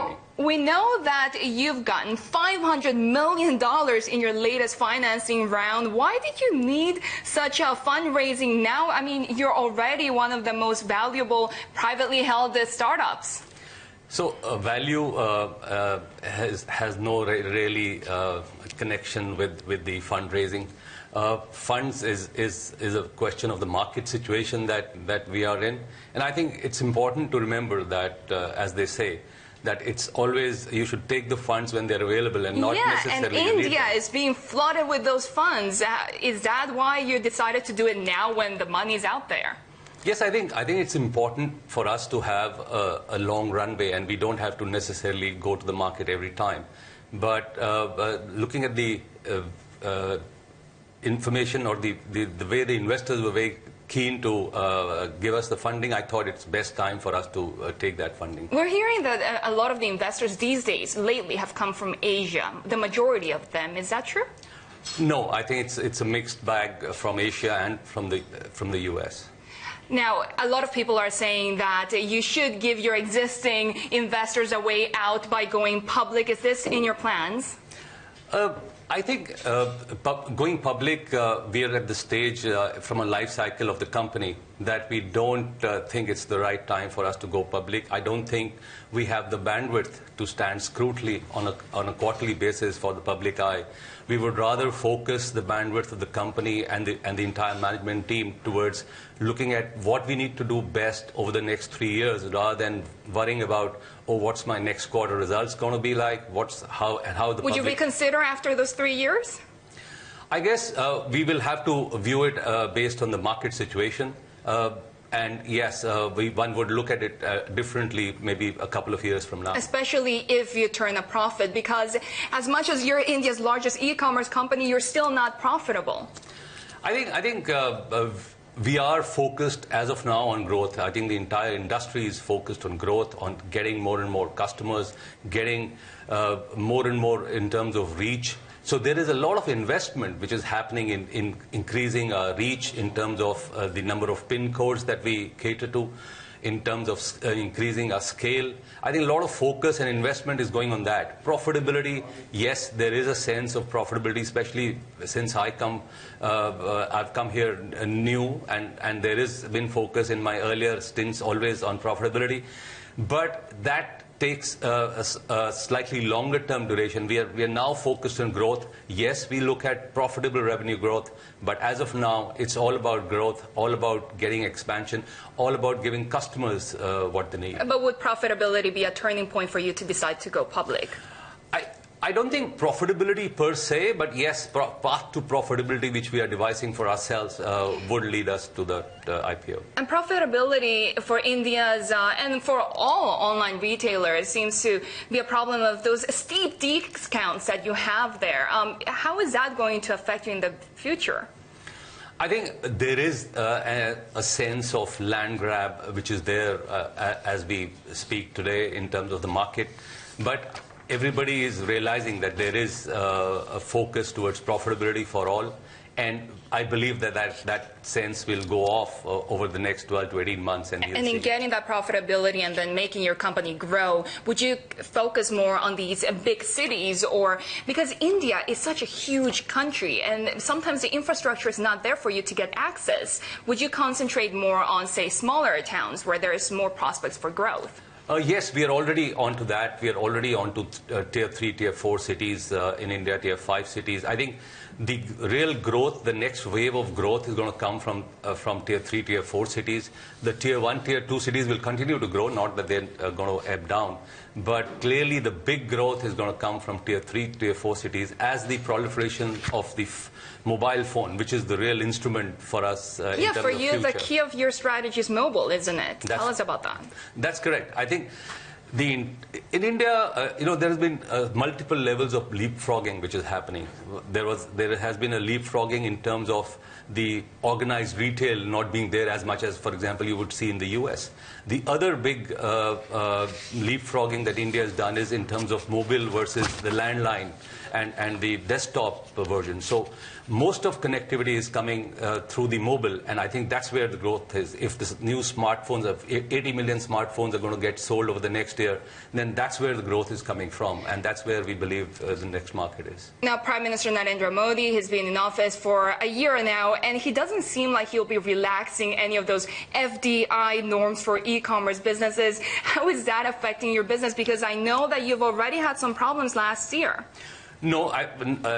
Now, we know that you've gotten $500 million in your latest financing round. Why did you need such a fundraising now? I mean, you're already one of the most valuable privately held startups. So value has no really connection with the fundraising. Funds is a question of the market situation that we are in. And I think it's important to remember that, as they say, that it's always, you should take the funds when they're available and not necessarily. And India is being flooded with those funds. Is that why you decided to do it now when the money's out there? Yes, I think it's important for us to have a long runway, and we don't have to necessarily go to the market every time. But looking at the information or the way the investors were very keen to give us the funding, I thought it's best time for us to take that funding. We're hearing that a lot of the investors these days, lately, have come from Asia, the majority of them. Is that true? No, I think it's a mixed bag from Asia and from the US. Now, a lot of people are saying that you should give your existing investors a way out by going public. Is this in your plans? I think going public, we are at the stage from a life cycle of the company that we don't think it's the right time for us to go public. I don't think we have the bandwidth to stand scrutiny on a quarterly basis for the public eye. We would rather focus the bandwidth of the company and the entire management team towards looking at what we need to do best over the next 3 years, rather than worrying about, oh, what's my next quarter results going to be like? How the public... Would you reconsider after those 3 years? I guess we will have to view it based on the market situation. And yes, one would look at it differently maybe a couple of years from now. Especially if you turn a profit, because as much as you're India's largest e-commerce company, you're still not profitable. I think we are focused as of now on growth. I think the entire industry is focused on growth, on getting more and more customers, getting more and more in terms of reach. So there is a lot of investment which is happening in increasing our reach in terms of the number of PIN codes that we cater to, in terms of increasing our scale. I think a lot of focus and investment is going on that. Profitability, yes, there is a sense of profitability, especially since I've come here new, and there has been focus in my earlier stints always on profitability. But that takes a slightly longer term duration. We are now focused on growth. Yes, we look at profitable revenue growth, but as of now, it's all about growth, all about getting expansion, all about giving customers what they need. But would profitability be a turning point for you to decide to go public? I don't think profitability per se, but yes, path to profitability which we are devising for ourselves would lead us to the IPO. And profitability for India's and for all online retailers seems to be a problem of those steep discounts that you have there. How is that going to affect you in the future? I think there is a sense of land grab which is there as we speak today in terms of the market. But everybody is realizing that there is a focus towards profitability for all, and I believe that sense will go off over the next 12 to 18 months. And in getting that profitability and then making your company grow, would you focus more on these big cities, or because India is such a huge country and sometimes the infrastructure is not there for you to get access, would you concentrate more on, say, smaller towns where there is more prospects for growth? Yes, we are already onto that. We are already onto tier 3, tier 4 cities in India, tier 5 cities. I think the real growth, the next wave of growth is going to come from tier 3, tier 4 cities. The tier 1, tier 2 cities will continue to grow, not that they're going to ebb down. But clearly the big growth is going to come from tier 3, tier 4 cities as the proliferation of the mobile phone, which is the real instrument for us in terms of future. Yeah, for you, the key of your strategy is mobile, isn't it? Tell us about that. That's correct. I think in India, there has been multiple levels of leapfrogging which is happening. There has been a leapfrogging in terms of the organized retail not being there as much as, for example, you would see in the US. The other big leapfrogging that India has done is in terms of mobile versus the landline and the desktop version. So most of connectivity is coming through the mobile, and I think that's where the growth is. If the new smartphones, 80 million smartphones are going to get sold over the next year, then that's where the growth is coming from, and that's where we believe the next market is. Now, Prime Minister Narendra Modi has been in office for a year now, and he doesn't seem like he'll be relaxing any of those FDI norms for e-commerce businesses. How is that affecting your business? Because I know that you've already had some problems last year. No,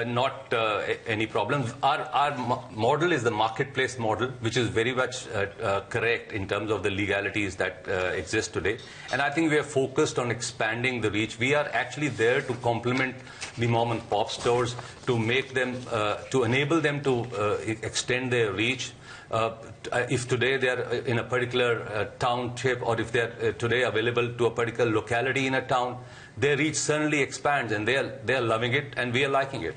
not any problems. Our model is the marketplace model, which is very much correct in terms of the legalities that exist today. And I think we are focused on expanding the reach. We are actually there to complement the mom and pop stores, to make them, to enable them to extend their reach. If today they are in a particular township, or if they are today available to a particular locality in a town, their reach suddenly expands, and they are loving it, and we are liking it.